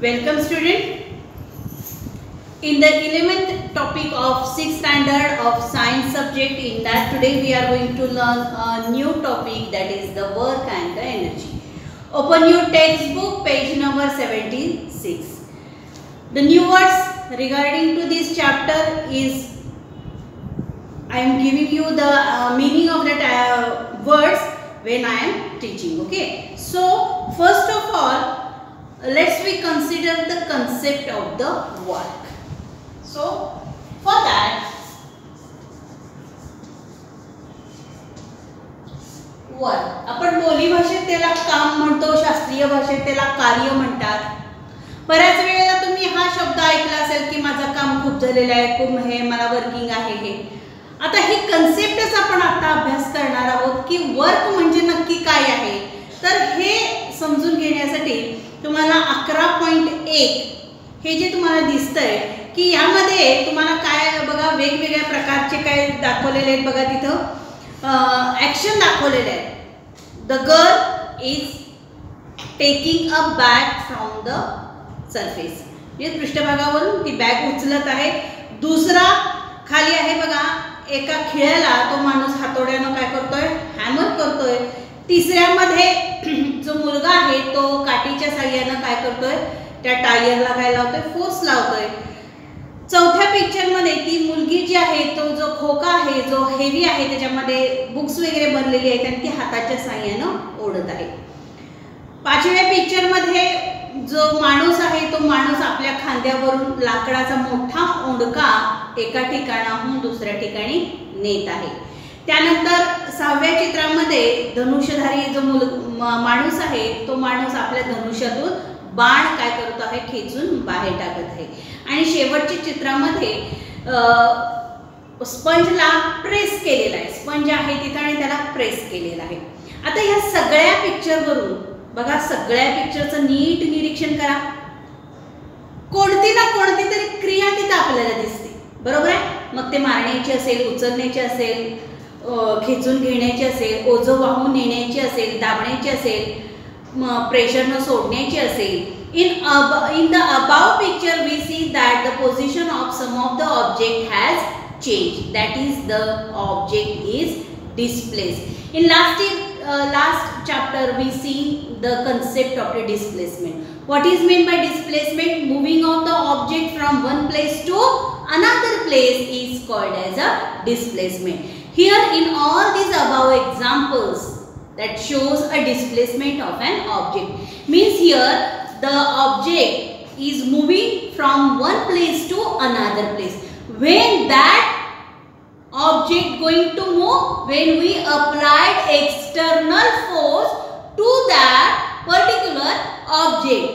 Welcome student. In the 11th topic of 6th standard of science subject, in that today we are going to learn a new topic, that is the work and the energy. Open your textbook, page number 76. The new words regarding to this chapter is, I am giving you the meaning of that words when I am teaching. Okay. So first of all, let's we consider the concept of the work. So for that, work आपण बोली भाषेत त्याला काम म्हणतो, शास्त्रीय भाषेत त्याला कार्य म्हणतात. बऱ्याच वेळेला तुम्ही हा शब्द ऐकला असेल की माझं काम खूप झालेलं आहे, खूप हे मला वर्किंग आहे. हे आता ही कन्सेप्टच आपण आता अभ्यास करणार आहोत की वर्क म्हणजे नक्की काय आहे. तर हे समजून घेण्यासाठी तुम्हाला 11.1 हे जे तुम्हाला दिसतंय की यामध्ये तुम्हाला काय बघा, वेगवेगळ्या प्रकारचे काय दाखवलेले आहेत बघा. तिथं ॲक्शन दाखवलेले आहे. The girl is taking a bag from the surface, म्हणजे पृष्ठभागावरून ती बॅग उचलत आहे. दुसरा खाली आहे बघा, एका खिळ्याला तो माणूस हातोड्यानं काय करतोय, हॅमर करतोय. तिसऱ्यामध्ये जो मुलगा आहे तो काठीच्या साहाय्यानं काय करतोय, त्या टायरला काय लावतोय, फोर्स लावतोय. चौथ्या पिक्चरमध्ये ती मुलगी जी आहे, तो जो खोका आहे, जो हेवी आहे, त्याच्यामध्ये बुक्स वगैरे भरलेली आहेत आणि ती हाताच्या साहाय्यानं ओढत आहे. पाचव्या पिक्चरमध्ये जो माणूस आहे तो माणूस आपल्या खांद्यावरून लाकडाचा मोठा ओंडका एका ठिकाणाहून दुसऱ्या ठिकाणी नेत आहे. त्यानंतर सहाव्या चित्रामध्ये धनुष्यधारी जो माणूस आहे तो माणूस आपल्या धनुष्यातून बाण काय करत आहे, खेचून बाहेर टाकत आहे. आणि शेवटच्या चित्रामध्ये स्पंजला प्रेस केलेला आहे. स्पंज आहे तिथं आणि त्याला प्रेस केलेला आहे. आता ह्या सगळ्या पिक्चरवरून बघा, सगळ्या पिक्चरचं नीट निरीक्षण करा. कोणती ना कोणती तरी क्रिया तिथं आपल्याला दिसते, बरोबर आहे. मग ते मारण्याची असेल, उचलण्याची असेल, खेचून घेण्याची असेल, ओझं वाहून नेण्याची असेल, दाबण्याची असेल, प्रेशरनं सोडण्याची असेल. In the above picture we see that the position of some of the object has changed, that is the object is displaced. In last chapter we see the concept of the displacement. What is meant by displacement? Moving of the object from one place to another place is called as a displacement. Here in all these above examples that shows a displacement of an object, means here the object is moving from one place to another place. When that object going to move, when we applied external force to that particular object,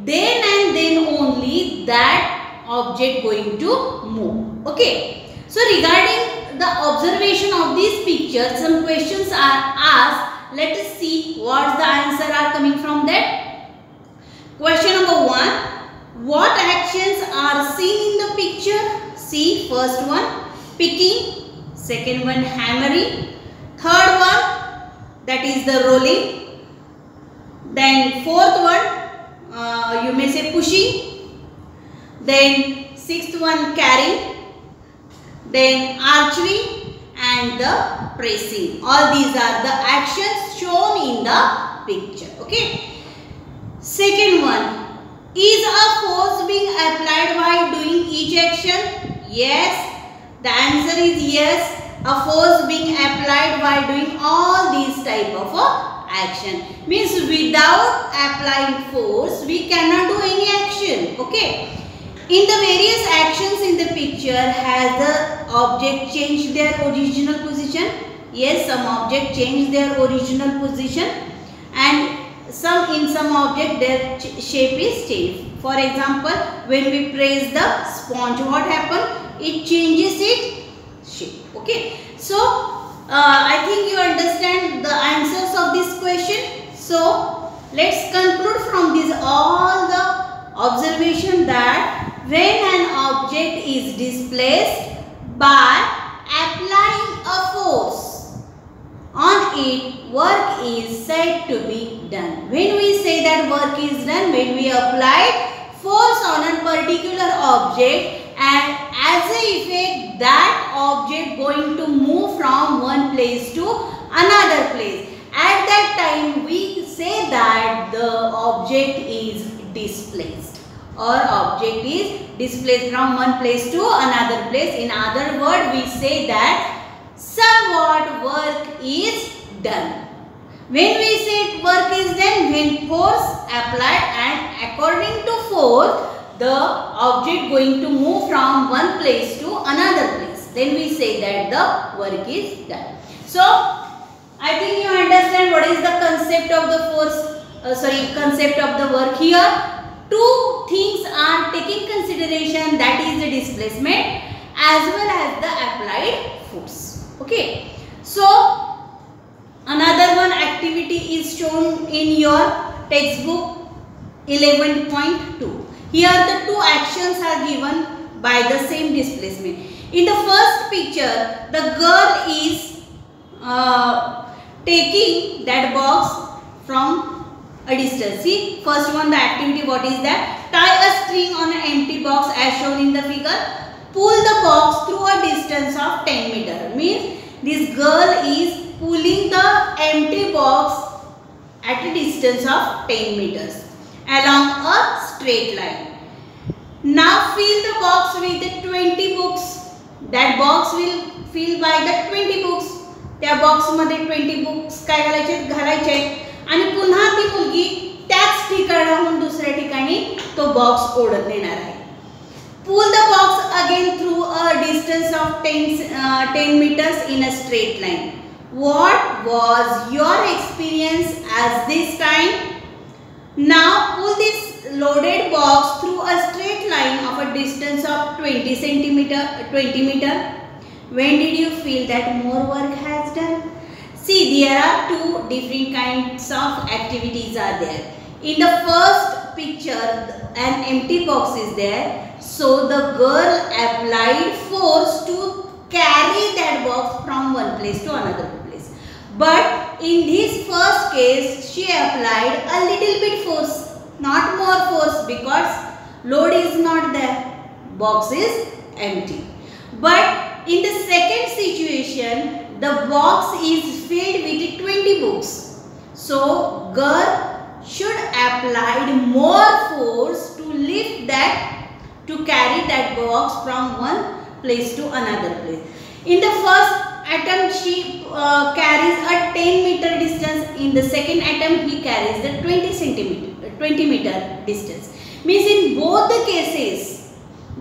then and then only that object going to move. Okay, so regarding the observation of this picture, some questions are asked. Let us see what the answer are coming from that. Question number 1, what actions are seen in the picture? See, first one picking, second one hammering, third one that is the rolling, then fourth one you may say pushing, then sixth one carrying, then archery and the pressing. All these are the actions shown in the picture. Okay. Second one, is a force being applied while doing each action? Yes, the answer is yes. A force being applied while doing all these type of action. Means without applying force we cannot do any action. Okay. In the various actions in the picture, has the object changed their original position? Yes, some object changed their original position, and in some object their shape is changed. For example, when we press the sponge, what happen? It changes its shape. Okay, so I think you understand the answers of this question. So let's conclude from this all the observation that when an object is displaced by applying a force on it, work is said to be done. When we say that work is done, when we apply force on a particular object, and as a effect that object going to move from one place to another place. At that time we say that the object is displaced, or object is displaced from one place to another place. In other words, we say that somewhat work is done. When we say work is done, when force applied and according to force the object going to move from one place to another place, then we say that the work is done. So I think you understand what is the concept of the force, concept of the work. Here two things are taking consideration, that is the displacement as well as the applied force. Okay, so another one activity is shown in your textbook 11.2. Here the two actions are given by the same displacement. In the first picture, the girl is taking that box from a distance. See, first one, the activity, what is that? Tie a string on an empty box as shown in the figure. Pull the box through a distance of 10 meter. Means this girl is pulling the empty box at a distance of 10 meters along a straight line. Now fill the box with the 20 books. That box will fill by the 20 books. त्या box मध्ये 20 books काय घालायचे आणि पुन्हा ती मुलगी त्याच ठिकाणाहून दुसऱ्या ठिकाणी तो बॉक्स ओढत नेणार आहे. Pull the box again through a distance of 10 meters in a straight line. What was your experience at this time? Now pull this loaded box through a straight line of a distance of 20 meter. When did you feel that more work has done? See, there are two different kinds of activities are there. In the first picture, an empty box is there. So the girl applied force to carry that box from one place to another place. But in this first case, she applied a little bit force, not more force, because load is not there. Box is empty. But in the second situation, the box is filled with 20 books. So girl should apply more force to lift that, to carry that box from one place to another place. In the first attempt, she carries a 10 meter distance. In the second attempt, he carries the 20 meter distance. Means in both the cases,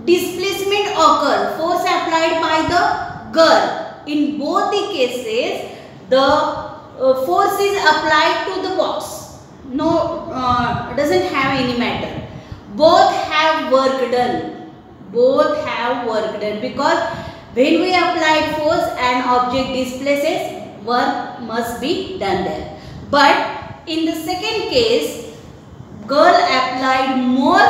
displacement occur, force applied by the girl. In both the cases, the force is applied to the box. No, doesn't have any matter. Both have work done. Both have work done, because when we apply force and object displaces, work must be done there. But in the second case, girl applied more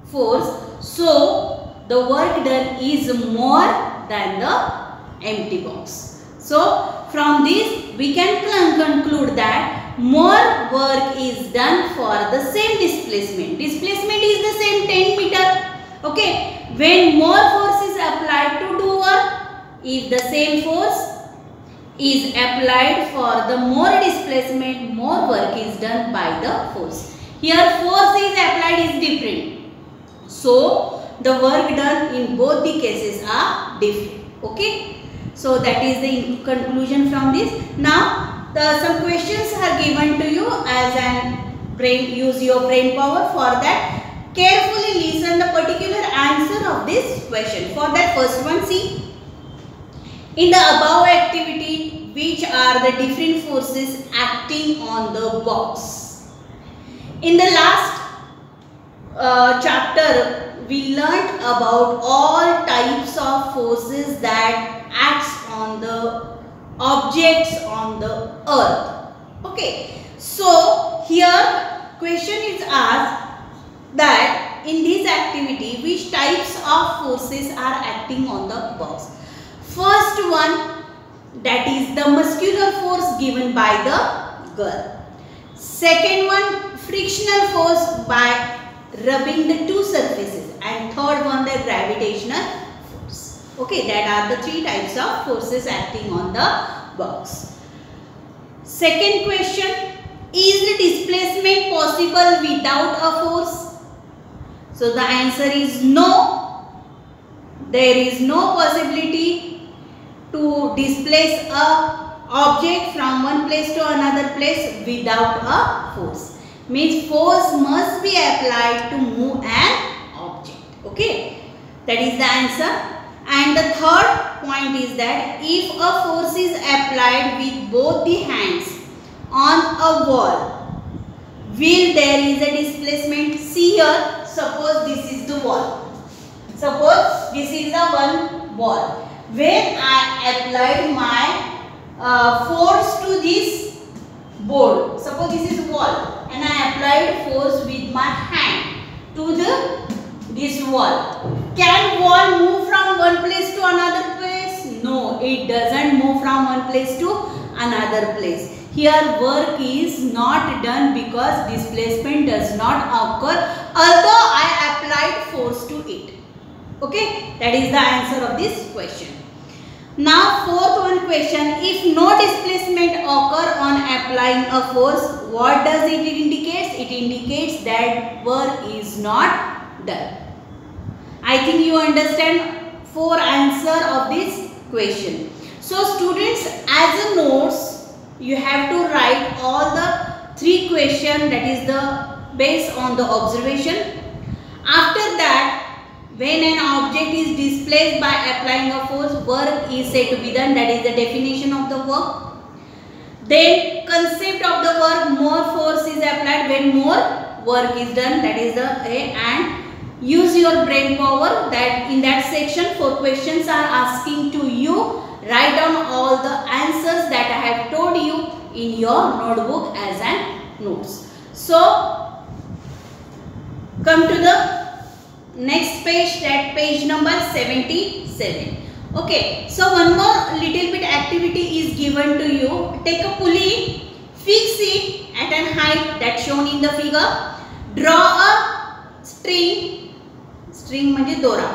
force, so the work done is more than the empty box. So from this we can conclude that more work is done for the same displacement. Displacement is the same 10 meter. Okay, when more force is applied to do work, if the same force is applied for the more displacement, more work is done by the force. Here force is applied is different. So the work done in both the cases are different. Okay. So that is the conclusion from this. Now some questions are given to you as an brain, use your brain power. For that, carefully listen the particular answer of this question. For that, first one, see, in the above activity, which are the different forces acting on the box? In the last chapter, we learnt about all types of forces that acts on the objects on the earth. Okay, so here question is asked that in this activity which types of forces are acting on the box. First one, that is the muscular force given by the girl. Second one, frictional force by rubbing the two surfaces, and third one the gravitational force. Okay, that are the three types of forces acting on the box. Second question, is the displacement possible without a force? So the answer is no. There is no possibility to displace a object from one place to another place without a force. Means force must be applied to move an object. Okay, that is the answer. And the third point is that if a force is applied with both the hands on a wall, will there is a displacement? See here, suppose this is the wall. Suppose this is the one wall. When I applied my force to this board, suppose this is wall, and I applied force with my hand to this wall. Can wall move from one place to another place? No, it doesn't move from one place to another place. Here work is not done because displacement does not occur although I applied force to it. Okay, that is the answer of this question. Now fourth one question, if no displacement occur on applying a force, what does it indicate? It indicates that work is not done. I think you understand four answer of this question. So students, as a notes, you have to write all the three questions, that is the based on the observation. After that, when an object is displaced by applying a force, work is said to be done, that is the definition of the work. Then concept of the work, more force is applied when more work is done, that is the A. And use your brain power, that in that section 4 questions are asking to you. Write down all the answers that I have told you in your notebook as an notes. So come to the next page, that page number 77. Okay, so one more little bit activity is given to you. Take a pulley, fix it at an height that shown in the figure. Draw a string म्हणजे दोरा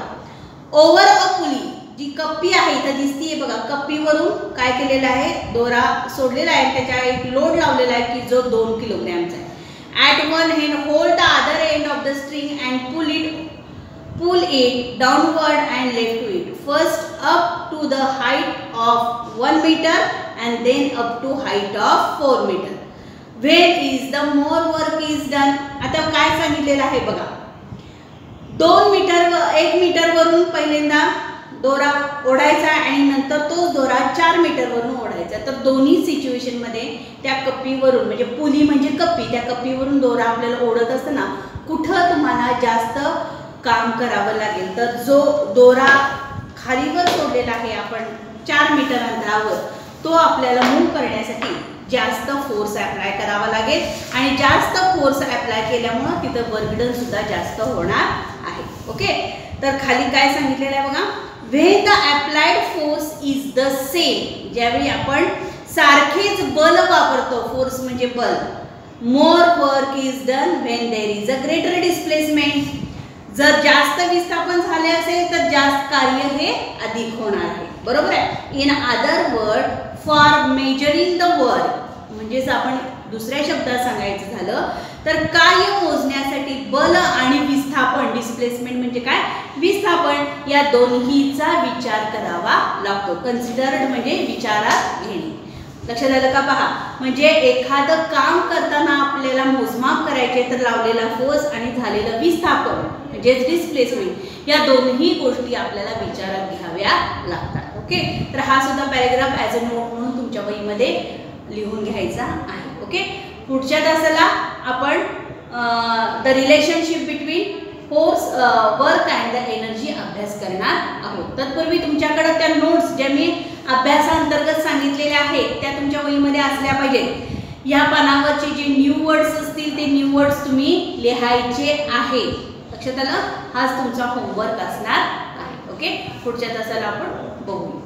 over a pulley. जी कप्पी आहे इथे दिसतीये बघा, कप्पीवरून काय केलेलं आहे, दोरा सोडलेला आहे, त्याच्या एक लोड लावलेला आहे की जो 2 किलोग्रॅमचा आहे. At one hand hold the other end of the string and pull it downward and left to it. First up to the height of 1 meter and then up to height of 4 meter. Where is the more work is done? आता काय सांगितलेलं आहे बघा, 1 metre वरून पहिल्यांदा दोरा ओढायचा आणि नंतर तोच दोरा 4 मीटर वरून ओढायचा. तर दोन्ही सिच्युएशन मध्ये त्या कप्पीवरून, म्हणजे पुली म्हणजे कप्पी, त्या कप्पीवरून दोरा आपल्याला ओढत असताना कुठं तुम्हाला जास्त काम करावं लागेल, तर जो दोरा खालीवर सोडलेला आहे आपण 4 मीटर अंतरावर, तो आपल्याला मूव्ह करण्यासाठी जास्त फोर्स अप्लाय करावा लागेल. आणि जास्त फोर्स अप्लाय केल्यामुळे तिथं वर्कडन सुद्धा जास्त होणार आहे. ओके, तर खाली काय सांगितलेलं आहे बघा, when the applied force is the same, ज्यावेळी आपण सारखेच बल वापरतो, फोर्स म्हणजे बल, more work is done when there is a greater displacement. जर जास्त विस्थापन झाले असेल तर जास्त कार्य हे अधिक होणार आहे. बरोबर आहे. In other word, for measuring the work, म्हणजेच आपण दुसऱ्या शब्दात सांगायचं झालं तर कार्य मोजण्यासाठी बल आणि विस्थापन, डिस्प्लेसमेंट म्हणजे काय, विस्थापन, या दोन्हीचा विचार करावा लागतो. कन्सिडर्ड म्हणजे विचारात घेणे. लक्षात आलं का? पहा, म्हणजे एखादं काम करताना आपल्याला मोजमाप करायचे तर लावलेला फोर्स आणि झालेलं विस्थापन म्हणजे डिस्प्लेसमेंट, या दोन्ही गोष्टी आपल्याला विचारात घ्याव्या लागतात. ओके, तर हा सुद्धा पॅराग्राफ ॲज अ नोट म्हणून तुमच्या वहीमध्ये लिहून घ्यायचा आहे. ओके, पुढच्या तासाला आपण the relationship between force, work and the energy अभ्यास करणार आहोत. तत्पूर्वी तुमच्याकडे त्या नोट्स ज्या मी अभ्यासाअंतर्गत सांगितलेल्या आहेत त्या तुमच्या वहीमध्ये असल्या पाहिजेत. या पानावरचे जे न्यू वर्ड्स असतील ते न्यू वर्ड्स तुम्ही लिहायचे आहे. लक्षात आलं? हाच तुमचा होमवर्क असणार आहे. ओके, पुढच्या तासाला आपण बघू.